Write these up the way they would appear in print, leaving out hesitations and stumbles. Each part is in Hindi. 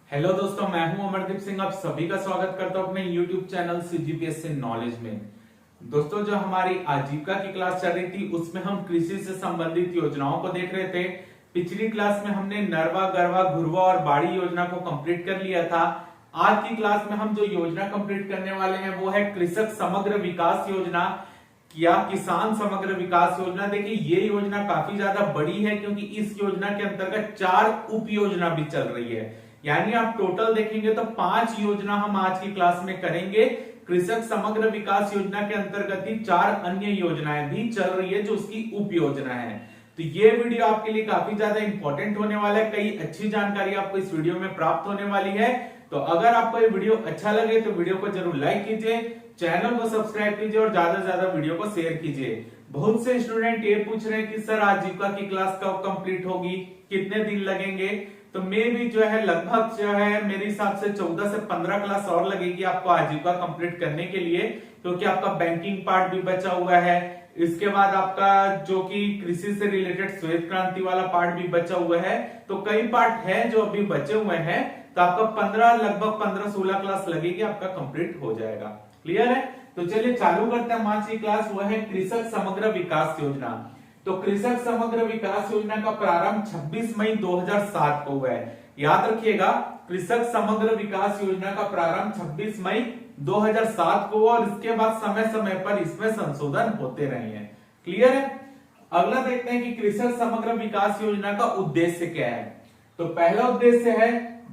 हेलो दोस्तों, मैं हूं अमरदीप सिंह। आप सभी का स्वागत करता हूं अपने यूट्यूब चैनल सीजीपीएससी नॉलेज में। दोस्तों, जो हमारी आजीविका की क्लास चल रही थी उसमें हम कृषि से संबंधित योजनाओं को देख रहे थे। पिछली क्लास में हमने नरवा, गरवा, घुरवा और बाड़ी योजना को कंप्लीट कर लिया था। आज की क्लास में हम जो योजना कंप्लीट करने वाले हैं वो है कृषक समग्र विकास योजना या किसान समग्र विकास योजना। देखिए, ये योजना काफी ज्यादा बड़ी है क्योंकि इस योजना के अंतर्गत 4 उप योजना भी चल रही है। यानी आप टोटल देखेंगे तो 5 योजना हम आज की क्लास में करेंगे। कृषक समग्र विकास योजना के अंतर्गत ही 4 अन्य योजनाएं भी चल रही है जो उसकी उप योजना है। तो ये वीडियो आपके लिए काफी ज्यादा इंपॉर्टेंट होने वाला है। कई अच्छी जानकारी आपको इस वीडियो में प्राप्त होने वाली है। तो अगर आपको ये वीडियो अच्छा लगे तो वीडियो को जरूर लाइक कीजिए, चैनल को सब्सक्राइब कीजिए और ज्यादा से ज्यादा वीडियो को शेयर कीजिए। बहुत से स्टूडेंट ये पूछ रहे हैं कि सर आजीविका की क्लास कब कंप्लीट होगी, कितने दिन लगेंगे। तो मैं भी जो है लगभग जो है मेरे हिसाब से 14 से 15 क्लास और लगेगी आपको आजीविका कंप्लीट करने के लिए, क्योंकि आपका बैंकिंग पार्ट भी बचा हुआ है। इसके बाद आपका जो कि कृषि से रिलेटेड श्वेत क्रांति वाला पार्ट भी बचा हुआ है। तो कई पार्ट है जो अभी बचे हुए हैं। तो आपका लगभग 15-16 क्लास लगेगी, आपका कंप्लीट हो जाएगा। क्लियर है? तो चलिए चालू करते हैं आज की क्लास। वो है कृषक समग्र विकास योजना। तो कृषक समग्र विकास योजना का प्रारंभ 26 मई 2007 को हुआ है। याद रखिएगा, कृषक समग्र विकास योजना का प्रारंभ 26 मई 2007 को, और इसके बाद समय समय पर इसमें संशोधन होते रहे हैं। क्लियर है? अगला देखते हैं कि कृषक समग्र विकास योजना का उद्देश्य क्या है। तो पहला उद्देश्य है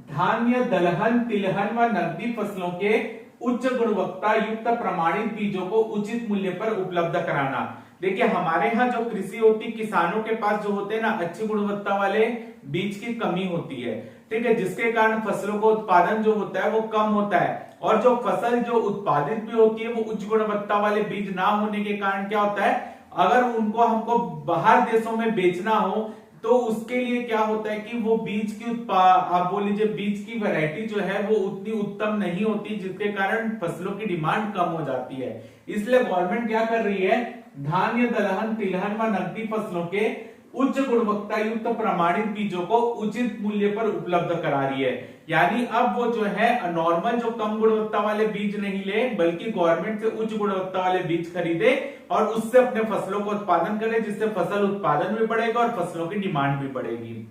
धान्य, दलहन, तिलहन व नकदी फसलों के उच्च गुणवत्ता युक्त प्रमाणित बीजों को उचित मूल्य पर उपलब्ध कराना। देखिए, हमारे यहाँ जो कृषि होती, किसानों के पास जो होते हैं ना, अच्छी गुणवत्ता वाले बीज की कमी होती है। ठीक है, जिसके कारण फसलों का उत्पादन जो होता है वो कम होता है, और जो फसल जो उत्पादित भी होती है वो उच्च गुणवत्ता वाले बीज ना होने के कारण क्या होता है, अगर उनको हमको बाहर देशों में बेचना हो तो उसके लिए क्या होता है कि वो बीज की आप बोल लीजिए बीज की वैरायटी जो है वो उतनी उत्तम नहीं होती, जिसके कारण फसलों की डिमांड कम हो जाती है। इसलिए गवर्नमेंट क्या कर रही है, धान्य, दलहन, तिलहन व नकदी फसलों के उच्च गुणवत्ता युक्त प्रमाणित बीजों को उचित मूल्य पर उपलब्ध करा रही है। यानी अब वो जो है नॉर्मल जो कम गुणवत्ता वाले बीज नहीं ले, बल्कि गवर्नमेंट से उच्च गुणवत्ता वाले बीज खरीदे और उससे अपने फसलों को उत्पादन करे, जिससे फसल उत्पादन भी बढ़ेगा और फसलों की डिमांड भी बढ़ेगी।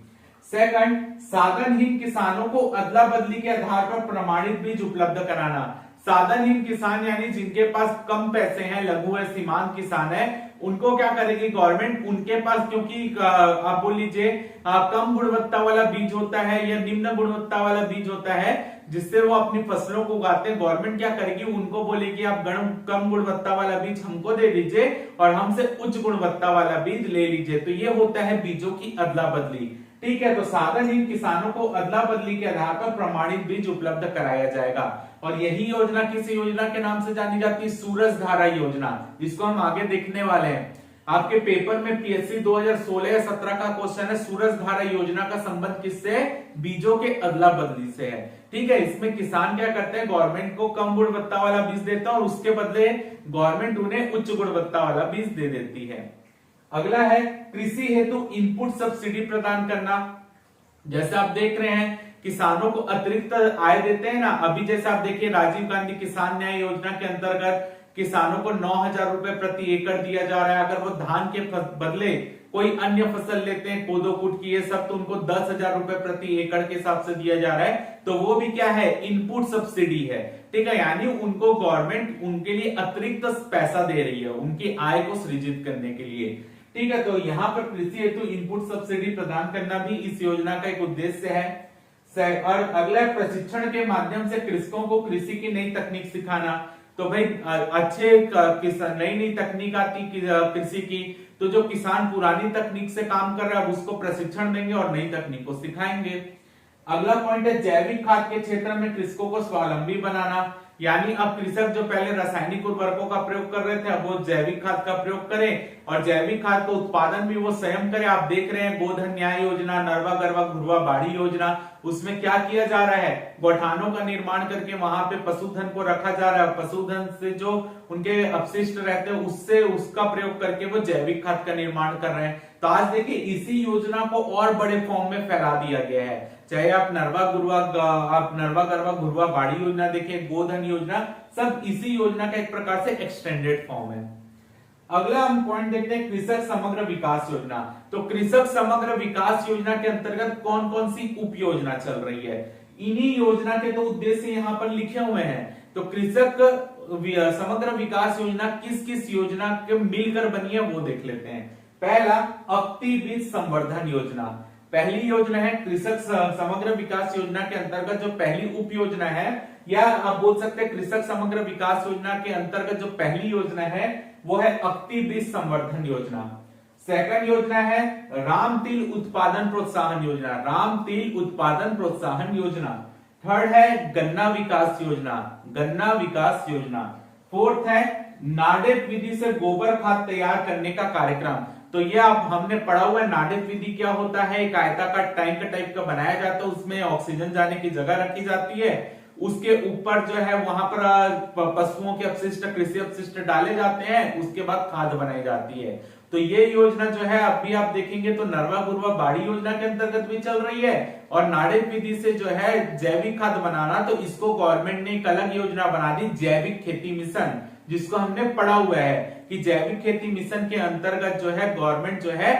सेकंड, साधनहीन किसानों को अदला बदली के आधार पर प्रमाणित बीज उपलब्ध कराना। साधनहीन किसान यानी जिनके पास कम पैसे हैं, लघु है, सीमांत किसान है, उनको क्या करेगी गवर्नमेंट, उनके पास क्योंकि आप बोल लीजिए कम गुणवत्ता वाला बीज होता है या निम्न गुणवत्ता वाला बीज होता है जिससे वो अपनी फसलों को उगाते हैं, गवर्नमेंट क्या करेगी, उनको बोलेगी आप कम गुणवत्ता वाला बीज हमको दे दीजिए और हमसे उच्च गुणवत्ता वाला बीज ले लीजिए। तो ये होता है बीजों की अदला बदली। ठीक है, तो साधनहीन किसानों को अदला बदली के आधार पर प्रमाणित बीज उपलब्ध कराया जाएगा। और यही योजना किस योजना के नाम से जानी जाती है, सूरज धारा योजना, जिसको हम आगे देखने वाले हैं। आपके पेपर में पीएससी 2016 या 17 का क्वेश्चन है, सूरज धारा योजना का संबंध किससे, बीजों के अदला बदली से है। ठीक है, इसमें किसान क्या करते हैं, गवर्नमेंट को कम गुणवत्ता वाला बीज देता है और उसके बदले गवर्नमेंट उन्हें उच्च गुणवत्ता वाला बीज दे देती है। अगला है कृषि हेतु इनपुट सब्सिडी प्रदान करना। जैसे आप देख रहे हैं किसानों को अतिरिक्त आय देते हैं ना, अभी जैसे आप देखिए राजीव गांधी किसान न्याय योजना के अंतर्गत किसानों को 9,000 रुपए प्रति एकड़ दिया जा रहा है। अगर वो धान के बदले कोई अन्य फसल लेते हैं, कोदो कुट की, ये सब, तो उनको 10,000 रुपए प्रति एकड़ के हिसाब से दिया जा रहा है। तो वो भी क्या है, इनपुट सब्सिडी है। ठीक है, यानी उनको गवर्नमेंट उनके लिए अतिरिक्त पैसा दे रही है उनकी आय को सृजित करने के लिए। ठीक है, तो यहाँ पर कृषि हेतु इनपुट सब्सिडी प्रदान करना भी इस योजना का एक उद्देश्य है। और अगला प्रशिक्षण के माध्यम से कृषकों को कृषि की नई तकनीक सिखाना। तो भाई अच्छे नई तकनीक आती कृषि की, तो जो किसान पुरानी तकनीक से काम कर रहा है उसको प्रशिक्षण देंगे और नई तकनीक को सिखाएंगे। अगला पॉइंट है जैविक खाद के क्षेत्र में कृषकों को स्वावलंबी बनाना। यानी अब कृषक जो पहले रासायनिक उर्वरकों का प्रयोग कर रहे थे, अब वो जैविक खाद का प्रयोग करें और जैविक खाद का उत्पादन भी वो स्वयं करे। आप देख रहे हैं गोधन न्याय योजना, नरवा गरवा घुरवा बाड़ी योजना, उसमें क्या किया जा रहा है, गौठानों का निर्माण करके वहां पे पशुधन को रखा जा रहा है। पशुधन से जो उनके अपशिष्ट रहते हैं उससे उसका प्रयोग करके वो जैविक खाद का निर्माण कर रहे हैं। तो आज देखिए इसी योजना को और बड़े फॉर्म में फैला दिया गया है। चाहे आप नरवा गरवा घुरवा बाड़ी योजना देखिए, गोधन योजना, सब इसी योजना का एक प्रकार से एक्सटेंडेड फॉर्म है। अगला हम पॉइंट देखते हैं कृषक समग्र विकास योजना। तो कृषक समग्र विकास योजना के अंतर्गत कौन कौन सी उप योजना चल रही है, इन्हीं योजना के तो उद्देश्य यहाँ पर लिखे हुए हैं। तो कृषक समग्र विकास योजना किस किस योजना के मिलकर बनी है वो देख लेते हैं। पहला अक्ति बीज संवर्धन योजना, पहली योजना है कृषक समग्र विकास योजना के अंतर्गत जो पहली उप योजना है, या आप बोल सकते हैं कृषक समग्र विकास योजना के अंतर्गत जो पहली योजना है वो है अक्ति बीज संवर्धन योजना। सेकंड योजना है राम तिल उत्पादन प्रोत्साहन योजना, राम तिल उत्पादन प्रोत्साहन योजना। थर्ड है गन्ना विकास योजना, गन्ना विकास योजना। फोर्थ है नाडेप विधि से गोबर खाद तैयार करने का कार्यक्रम। तो ये आप हमने पढ़ा हुआ है, नाडेप विधि क्या होता है, एक आयताकार टैंक टाइप का बनाया जाता है, उसमें ऑक्सीजन जाने की जगह रखी जाती है, उसके ऊपर जो है वहां पर पशुओं के अपशिष्ट, कृषि अपशिष्ट डाले जाते हैं, उसके बाद खाद बनाई जाती है। तो ये योजना जो है अभी आप देखेंगे तो नरवा गुरवा बाड़ी योजना के अंतर्गत भी चल रही है, और नाडेप विधि से जो है जैविक खाद बनाना, तो इसको गवर्नमेंट ने एक अलग योजना बना दी, जैविक खेती मिशन, जिसको हमने पढ़ा हुआ है कि जैविक खेती मिशन के अंतर्गत जो है गवर्नमेंट जो है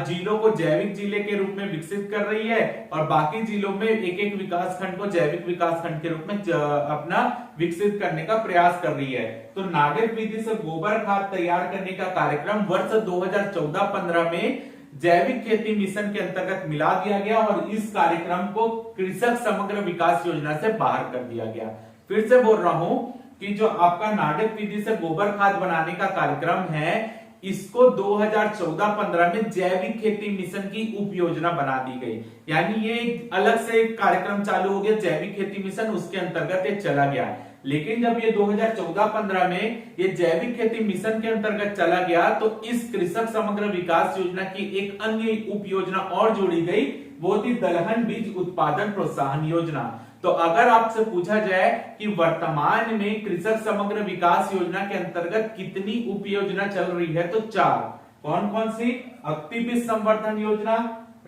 जिलों को जैविक जिले के रूप में विकसित कर रही है, और बाकी जिलों में एक एक विकास खंड को जैविक विकास खंड के रूप में अपना विकसित करने का प्रयास कर रही है। तो नाडेप विधि से गोबर खाद तैयार करने का कार्यक्रम वर्ष 2014-15 में जैविक खेती मिशन के अंतर्गत मिला दिया गया, और इस कार्यक्रम को कृषक समग्र विकास योजना से बाहर कर दिया गया। फिर से बोल रहा हूं कि जो आपका नाडेप विधि से गोबर खाद बनाने का कार्यक्रम है, इसको 2014-15 में जैविक खेती मिशन की उप योजना बना दी गई, यानी ये अलग से एक कार्यक्रम चालू हो गया जैविक खेती मिशन, उसके अंतर्गत ये चला गया। लेकिन जब ये 2014-15 में ये जैविक खेती मिशन के अंतर्गत चला गया, तो इस कृषक समग्र विकास योजना की एक अन्य उप योजना और जोड़ी गई, वो थी दलहन बीज उत्पादन प्रोत्साहन योजना। तो अगर आपसे पूछा जाए कि वर्तमान में कृषक समग्र विकास योजना के अंतर्गत कितनी उप योजना चल रही है, तो 4। कौन कौन सी, अक्ति बीज संवर्धन योजना,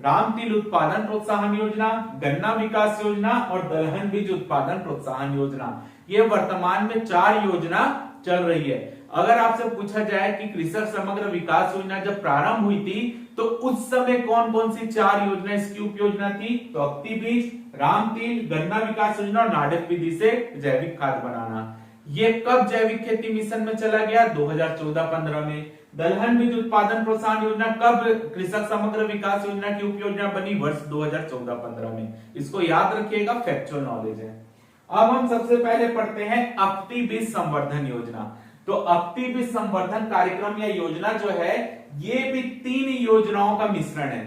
राम तिल उत्पादन प्रोत्साहन योजना, गन्ना विकास योजना और दलहन बीज उत्पादन प्रोत्साहन योजना। ये वर्तमान में 4 योजना चल रही है। अगर आपसे पूछा जाए कि कृषक समग्र विकास योजना जब प्रारंभ हुई थी तो उस समय कौन कौन सी 4 योजना इसकी उप योजना थी, तो अक्ति बीज, राम तिल, गन्ना विकास योजना और नाडेप विधि से जैविक खाद बनाना। ये कब जैविक खेती मिशन में चला गया, 2014-15 में। दलहन बीज उत्पादन प्रोत्साहन योजना कब कृषक समग्र विकास योजना की उप योजना बनी, वर्ष 2014-15 में। इसको याद रखिएगा, फैक्चुअल नॉलेज है। अब हम सबसे पहले पढ़ते हैं अक्ति बीज संवर्धन योजना। तो अक्ति बीज संवर्धन कार्यक्रम या योजना जो है, ये भी 3 योजनाओं का मिश्रण है।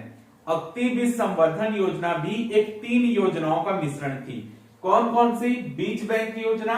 अक्ति बीज संवर्धन योजना भी एक 3 योजनाओं का मिश्रण थी। कौन कौन सी, बीज बैंक योजना,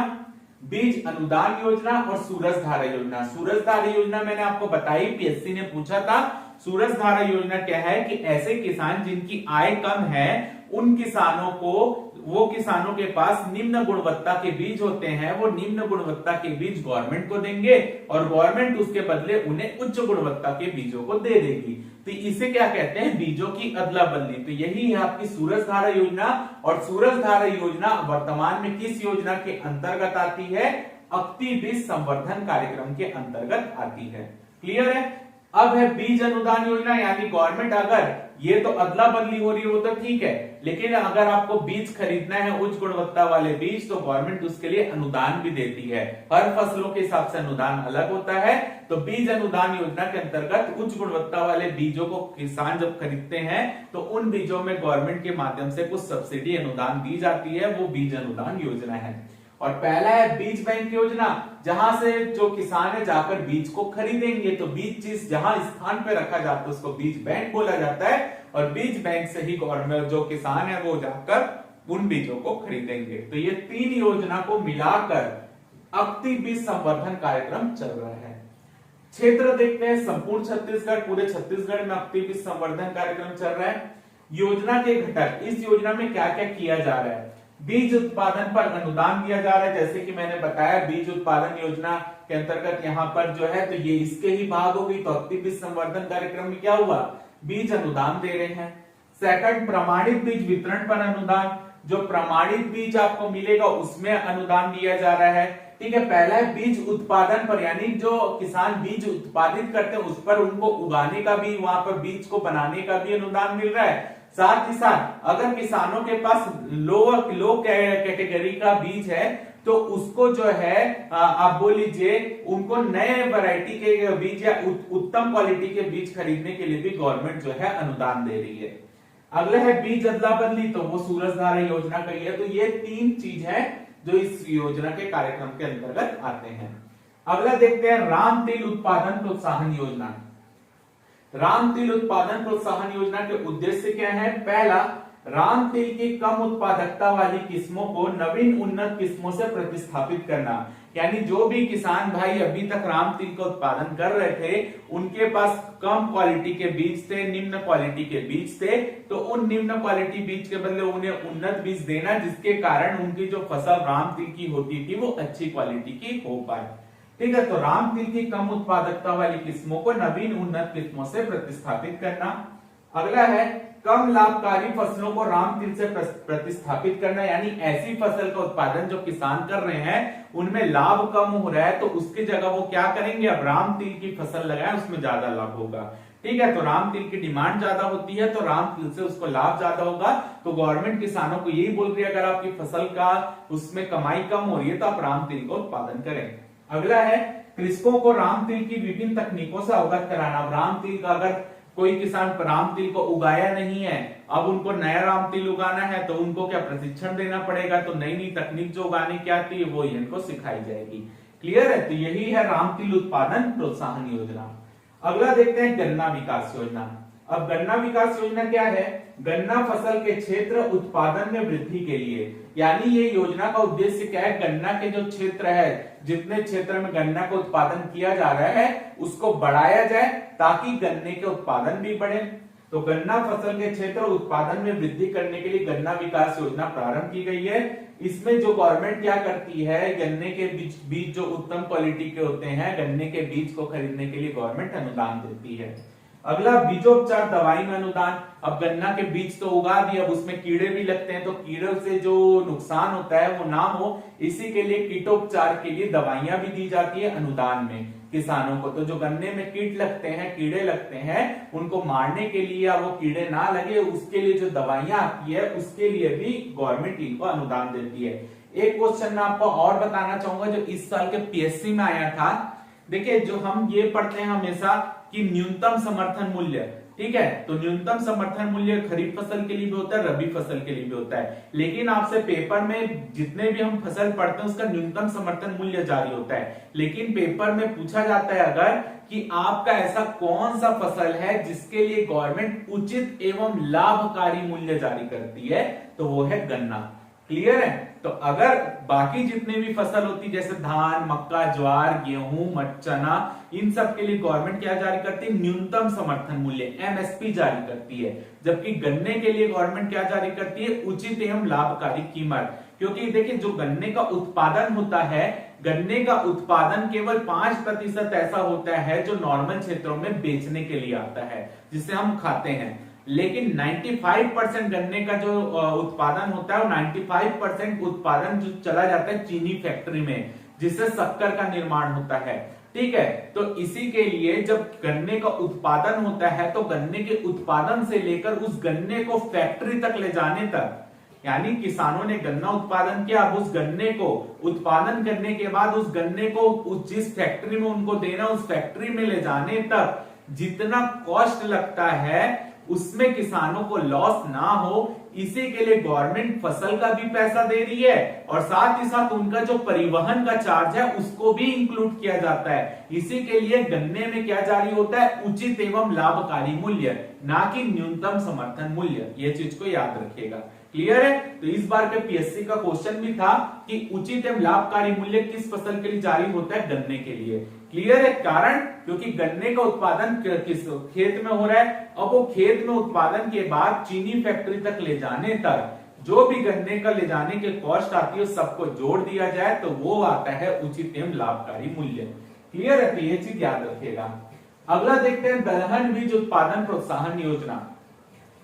बीज अनुदान योजना और सूरज धारा योजना। सूरज धारा योजना मैंने आपको बताई, पीएससी ने पूछा था। सूरज धारा योजना क्या है कि ऐसे किसान जिनकी आय कम है, उन किसानों को, वो किसानों के पास निम्न गुणवत्ता के बीज होते हैं, वो निम्न गुणवत्ता के बीज गवर्नमेंट को देंगे और गवर्नमेंट उसके बदले उन्हें उच्च गुणवत्ता के बीजों को दे देगी। तो इसे क्या कहते हैं, बीजों की अदला बदली। तो यही है आपकी सूरज धारा योजना। और सूरज धारा योजना वर्तमान में किस योजना के अंतर्गत आती है, अक्ति बीज संवर्धन कार्यक्रम के अंतर्गत आती है। क्लियर है। अब है बीज अनुदान योजना, यानी गवर्नमेंट, अगर ये तो अदला बदली हो रही हो तो ठीक है, लेकिन अगर आपको बीज खरीदना है उच्च गुणवत्ता वाले बीज, तो गवर्नमेंट उसके लिए अनुदान भी देती है। हर फसलों के हिसाब से अनुदान अलग होता है। तो बीज अनुदान योजना के अंतर्गत उच्च गुणवत्ता वाले बीजों को किसान जब खरीदते हैं तो उन बीजों में गवर्नमेंट के माध्यम से कुछ सब्सिडी अनुदान दी जाती है, वो बीज अनुदान योजना है। और पहला है बीज बैंक योजना, जहां से जो किसान है जाकर बीज को खरीदेंगे। तो बीज जिस जहां स्थान पे रखा जाता है उसको बीज बैंक बोला जाता है, और बीज बैंक से ही गवर्नमेंट, जो किसान है वो जाकर उन बीजों को खरीदेंगे। तो ये 3 योजना को मिलाकर अक्ति बीज संवर्धन कार्यक्रम चल रहा है। क्षेत्र देखते हैं संपूर्ण छत्तीसगढ़, पूरे छत्तीसगढ़ में अब बीज संवर्धन कार्यक्रम चल रहा है। योजना के घटक, इस योजना में क्या क्या किया जा रहा है। बीज उत्पादन पर अनुदान दिया जा रहा है, जैसे कि मैंने बताया बीज उत्पादन योजना के अंतर्गत यहाँ पर जो है तो ये इसके ही भाग हो गई। तो अब बीज संवर्धन कार्यक्रम में क्या हुआ, बीज अनुदान दे रहे हैं। सेकंड, प्रमाणित बीज वितरण पर अनुदान, जो प्रमाणित बीज आपको मिलेगा उसमें अनुदान दिया जा रहा है। ठीक है, पहला है बीज उत्पादन पर, यानी जो किसान बीज उत्पादित करते हैं उस पर उनको उगाने का भी, वहां पर बीज को बनाने का भी अनुदान मिल रहा है। साथ ही साथ अगर किसानों के पास लो कैटेगरी का बीज है तो उसको जो है आप बोल लीजिए उनको नए वैरायटी के बीज या उत्तम क्वालिटी के बीज खरीदने के लिए भी गवर्नमेंट जो है अनुदान दे रही है। अगला है बीज अदला बदली, तो वो सूरजधारा योजना का ही है। तो ये 3 चीज है जो इस योजना के कार्यक्रम के अंतर्गत आते हैं। अगला देखते हैं राम तिल उत्पादन प्रोत्साहन योजना। राम तिल उत्पादन प्रोत्साहन योजना के उद्देश्य क्या है। पहला, राम तिल की कम उत्पादकता वाली किस्मों को नवीन उन्नत किस्मों से प्रतिस्थापित करना, यानी जो भी किसान भाई अभी तक राम तिल का उत्पादन कर रहे थे उनके पास कम क्वालिटी के बीज थे, निम्न क्वालिटी के बीज थे, तो उन निम्न क्वालिटी बीज के बदले उन्हें उन्नत बीज देना, जिसके कारण उनकी जो फसल राम तिल की होती थी वो अच्छी क्वालिटी की हो पाए। ठीक है, तो राम तिल की कम उत्पादकता वाली किस्मों को नवीन उन्नत किस्मों से प्रतिस्थापित करना। अगला है कम लाभकारी फसलों को राम तिल से प्रतिस्थापित करना, यानी ऐसी फसल का उत्पादन जो किसान कर रहे हैं उनमें लाभ कम हो रहा है तो उसकी जगह वो क्या करेंगे, अब राम तिल की फसल लगाएं, उसमें ज्यादा लाभ होगा। ठीक है, तो राम तिल की डिमांड ज्यादा होती है तो राम तिल से उसको लाभ ज्यादा होगा। तो गवर्नमेंट किसानों को यही बोल रही है अगर आपकी फसल का उसमें कमाई कम हो रही है तो आप राम तिल का उत्पादन करें। अगला है कृषकों को राम तिल की विभिन्न तकनीकों से अवगत कराना। राम तिल का अगर कोई किसान राम तिल को उगाया नहीं है, अब उनको नया राम तिल उगाना है तो उनको क्या प्रशिक्षण देना पड़ेगा, तो नई नई तकनीक जो उगाने की आती है वो इनको सिखाई जाएगी। क्लियर है, तो यही है राम तिल उत्पादन प्रोत्साहन योजना। अगला देखते हैं गन्ना विकास योजना। अब गन्ना विकास योजना क्या है, गन्ना फसल के क्षेत्र उत्पादन में वृद्धि के लिए, यानी ये योजना का उद्देश्य क्या है, गन्ना के जो क्षेत्र है, जितने क्षेत्र में गन्ना का उत्पादन किया जा रहा है उसको बढ़ाया जाए ताकि गन्ने के उत्पादन भी बढ़े। तो गन्ना फसल के क्षेत्र उत्पादन में वृद्धि करने के लिए गन्ना विकास योजना प्रारंभ की गई है। इसमें जो गवर्नमेंट क्या करती है, गन्ने के बीज जो उत्तम क्वालिटी के होते हैं, गन्ने के बीज को खरीदने के लिए गवर्नमेंट अनुदान देती है। अगला बीजोपचार दवाई में अनुदान। अब गन्ना के बीज तो उगा दिए, अब उसमें कीड़े भी लगते हैं तो कीड़ों से जो नुकसान होता है वो ना हो, इसी के लिए कीटोपचार के लिए दवाइयां भी दी जाती है अनुदान में किसानों को। तो जो गन्ने में कीट लगते हैं, कीड़े लगते हैं, उनको मारने के लिए या वो कीड़े ना लगे उसके लिए जो दवाइयां आती है उसके लिए भी गवर्नमेंट इनको अनुदान देती है। एक क्वेश्चन मैं आपको और बताना चाहूंगा जो इस साल के पीएससी में आया था। देखिए, जो हम ये पढ़ते हैं हमेशा कि न्यूनतम समर्थन मूल्य, ठीक है, तो न्यूनतम समर्थन मूल्य खरीफ फसल के लिए भी होता है, रबी फसल के लिए भी होता है, लेकिन आपसे पेपर में जितने भी हम फसल पढ़ते हैं उसका न्यूनतम समर्थन मूल्य जारी होता है। लेकिन पेपर में पूछा जाता है अगर कि आपका ऐसा कौन सा फसल है जिसके लिए गवर्नमेंट उचित एवं लाभकारी मूल्य जारी करती है, तो वो है गन्ना। क्लियर है, तो अगर बाकी जितने भी फसल होती जैसे धान, मक्का, ज्वार, गेहूं, चना, इन सब के लिए गवर्नमेंट क्या जारी करती है, न्यूनतम समर्थन मूल्य एमएसपी जारी करती है। जबकि गन्ने के लिए गवर्नमेंट क्या जारी करती है, उचित एवं लाभकारी कीमत। क्योंकि देखिए जो गन्ने का उत्पादन होता है, गन्ने का उत्पादन केवल 5% ऐसा होता है जो नॉर्मल क्षेत्रों में बेचने के लिए आता है, जिसे हम खाते हैं, लेकिन 95% गन्ने का जो उत्पादन होता है वो 95% उत्पादन जो चला जाता है चीनी फैक्ट्री में, जिससे शक्कर का निर्माण होता है। ठीक है, तो इसी के लिए जब गन्ने का उत्पादन होता है तो गन्ने के उत्पादन से लेकर उस गन्ने को फैक्ट्री तक ले जाने तक, यानी किसानों ने गन्ना उत्पादन किया, अब उस गन्ने को उत्पादन करने के बाद उस गन्ने को जिस फैक्ट्री में उनको देना, उस फैक्ट्री में ले जाने तक जितना कॉस्ट लगता है उसमें किसानों को लॉस ना हो, इसी के लिए गवर्नमेंट फसल का भी पैसा दे रही है और साथ ही साथ उनका जो परिवहन का चार्ज है उसको भी इंक्लूड किया जाता है। इसी के लिए गन्ने में क्या जारी होता है, उचित एवं लाभकारी मूल्य, ना कि न्यूनतम समर्थन मूल्य। ये चीज को याद रखिएगा। क्लियर है? तो इस बार के पीएससी का क्वेश्चन भी था कि उचित एवं लाभकारी मूल्य किस फसल के लिए जारी होता है? गन्ने के लिए। क्लियर है? कारण क्योंकि गन्ने का उत्पादन किस खेत में हो रहा है, अब वो खेत में उत्पादन के बाद चीनी फैक्ट्री तक ले जाने तक जो भी गन्ने का ले जाने की कॉस्ट आती है सबको जोड़ दिया जाए तो वो आता है उचित एवं लाभकारी मूल्य। क्लियर है? तो ये चीज याद रखिएगा। अगला देखते हैं दलहन बीज उत्पादन प्रोत्साहन योजना।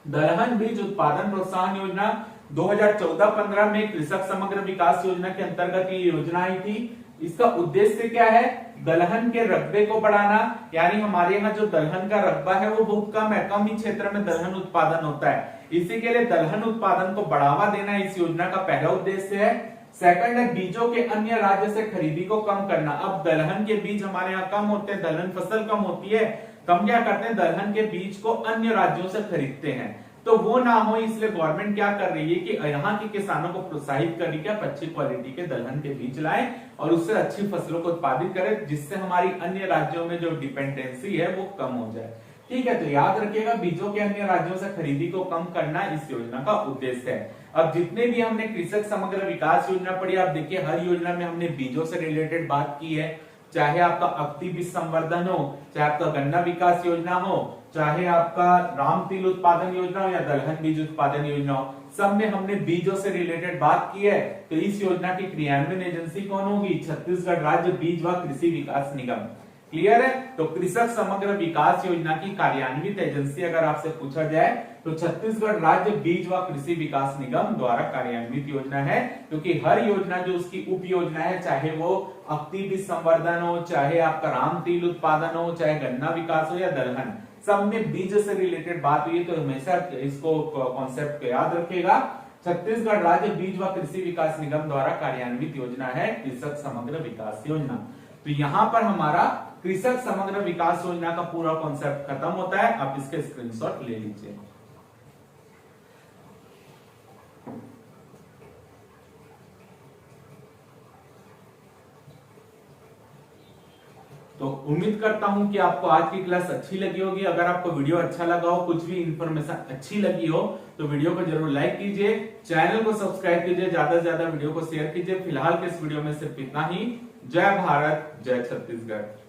दलहन बीज उत्पादन प्रोत्साहन योजना 2014-15 में कृषक समग्र विकास योजना के अंतर्गत ये योजना आई थी। इसका उद्देश्य क्या है? दलहन के रकबे को बढ़ाना, यानी हमारे यहाँ जो दलहन का रकबा है वो बहुत कम है, कम ही क्षेत्र में दलहन उत्पादन होता है। इसी के लिए दलहन उत्पादन को बढ़ावा देना इस योजना का पहला उद्देश्य है। सेकंड है बीजों के अन्य राज्य से खरीदी को कम करना। अब दलहन के बीज हमारे यहाँ कम होते हैं, दलहन फसल कम होती है, तो हम क्या करते हैं? दलहन के बीज को अन्य राज्यों से खरीदते हैं। तो वो ना हो इसलिए गवर्नमेंट क्या कर रही है कि यहाँ के किसानों को प्रोत्साहित करने के अच्छी क्वालिटी के दलहन के बीज लाएं और उससे अच्छी फसलों को उत्पादित करें, जिससे हमारी अन्य राज्यों में जो डिपेंडेंसी है वो कम हो जाए। ठीक है? तो याद रखिएगा बीजों के अन्य राज्यों से खरीदी को कम करना इस योजना का उद्देश्य है। अब जितने भी हमने कृषक समग्र विकास योजना पढ़ी, आप देखिए हर योजना में हमने बीजों से रिलेटेड बात की है। चाहे आपका अक्ति बीज संवर्धन हो, चाहे आपका गन्ना विकास योजना हो, चाहे आपका राम तिल उत्पादन योजना हो या दलहन बीज उत्पादन योजना हो, सब में हमने बीजों से रिलेटेड बात की है। तो इस योजना की क्रियान्वयन एजेंसी कौन होगी? छत्तीसगढ़ राज्य बीज व कृषि विकास निगम। क्लियर है? तो कृषक समग्र विकास योजना की कार्यान्वित एजेंसी अगर आपसे पूछा जाए तो छत्तीसगढ़ राज्य बीज व कृषि विकास निगम द्वारा कार्यान्वित योजना है, क्योंकि हर योजना जो उसकी उप योजना है, चाहे वो अक्ति बीज संवर्धन हो, चाहे आपका राम तिल उत्पादन हो, चाहे गन्ना विकास हो या दलहन, सब में बीज से रिलेटेड बात हुई है। तो हमेशा इसको कॉन्सेप्ट को याद रखेगा। छत्तीसगढ़ राज्य बीज व कृषि विकास निगम द्वारा कार्यान्वित योजना है कृषक समग्र विकास योजना। तो यहाँ पर हमारा कृषक समग्र विकास योजना का पूरा कॉन्सेप्ट खत्म होता है। आप इसके स्क्रीनशॉट ले लीजिए। तो उम्मीद करता हूं कि आपको आज की क्लास अच्छी लगी होगी। अगर आपको वीडियो अच्छा लगा हो, कुछ भी इंफॉर्मेशन अच्छी लगी हो, तो वीडियो को जरूर लाइक कीजिए, चैनल को सब्सक्राइब कीजिए, ज्यादा से ज्यादा वीडियो को शेयर कीजिए। फिलहाल के इस वीडियो में सिर्फ इतना ही। जय भारत, जय छत्तीसगढ़।